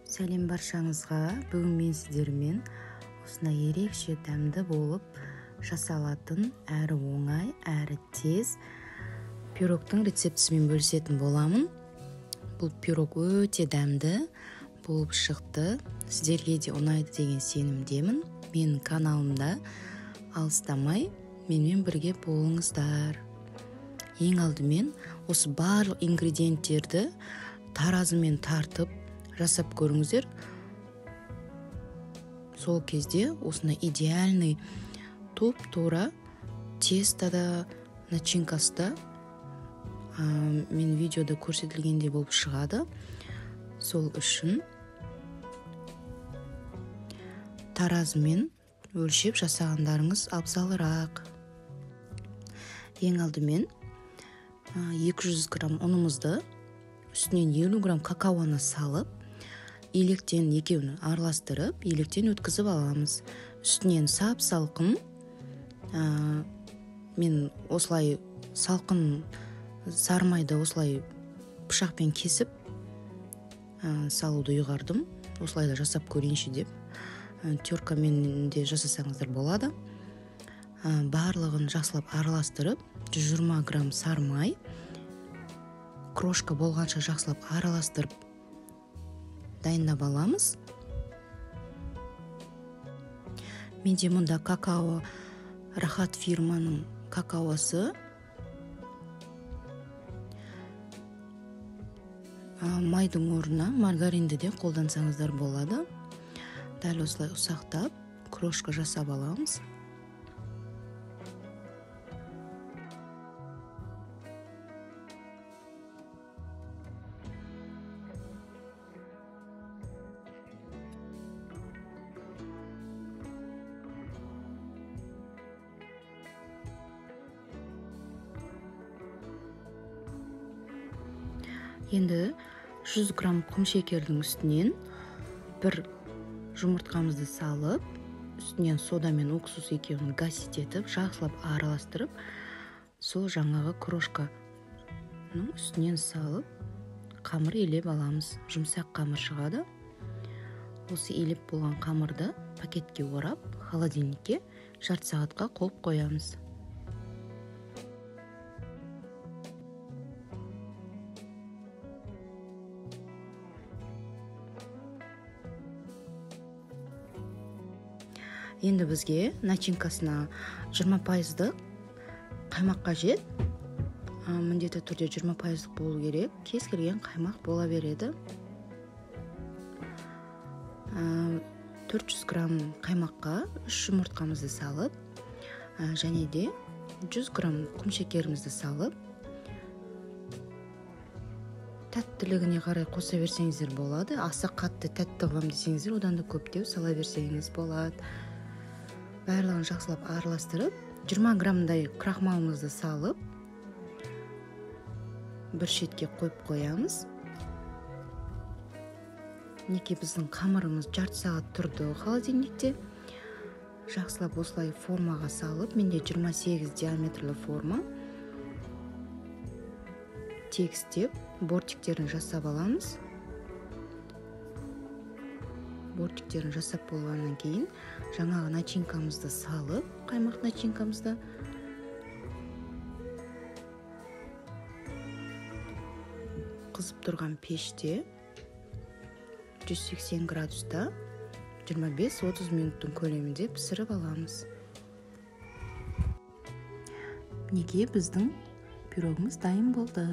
Сәлем баршаңызға. Бүгін мен сіздермен осындай ерекше дәмді болып жасалатын әрі оңай, әрі тез пирогтың рецептісімен бөлісетін боламын. Бұл пирог өте дәмді болып шықты. Сіздерге де ұнайды деген сенімдемін. Менің каналымда алыстамай менімен бірге болыңыздар. Ең алдымен осы барлық ингредиенттерді таразымен тартып жасап көріңіздер. Сол кезде осындай идеальный туп-тура тестада, начинкасында мен видеода көрсетілгендей болып шығады. Сол үшін таразымен өлшеп жасағандарыңыз абзалырақ. Ең алдымен 200 грамм ұнымызды үстінен 50 грамм какаоны салып, електен екеуін араластырып, електен өткізіп аламыз. Үстінен сап-салқын, мен осылай салқын сармайды осылай пышақпен кесіп салуды ұйғардым. Осылай да жасап көрейінші деп. Теркамен де жасасаңыздар болады. Барлығын жақсылап араластырып, 120 грамм сармай, крошка болғанша жақсылап араластырып дайындап аламыз. Менде мұнда какао, Рахат фирманың какаосы. Майдың орнына маргаринді де қолдансаңыздар болады. Дәл осылай ұсақтап, крошка жасап аламыз. Енді 100 грамм құм шекердің үстінен бір жұмыртқамызды салып, үстінен сода мен уксус екеуін гасить етіп, жақсылап араластырып, сол жаңағы крошканың үстінен салып, қамыр илеп аламыз. Жұмсақ қамыр шығады. Осы илеп болған қамырды пакетке орап, холодильникке жарты сағатқа қойып қоямыз. Енді бізге начинкасына 20% қаймақ қажет. Міндетті түрде 20% болу керек. Кез келген қаймақ бола береді. 400 грамм қаймаққа 3 жұмыртқамызды салып, және де 100 грамм құм шекерімізді салып, тәттілігіне қарай қоса берсеңіздер болады. Аса қатты тәтті қылам десеңіздер, одан да көптеу сала берсеңіз болады. Барлығын жақсылап араластырып, 20 граммдай крахмалымызды салып, бір шетке қойып қоямыз. Неке біздің қамырымыз жарты сағат тұрды холодильникте. Жақсылап осылай формаға салып, менде 28 диаметрлі форма. Тегістеп, бортиктерін жасап аламыз. Бортиктерін жасап болғаннан кейін жаңағы начинкамызды салып, қаймақ начинкамызды қызып тұрған пеште 180 градуста 25-30 минуттың көлемінде пісіріп аламыз. Неге біздің пирогымыз дайын болды.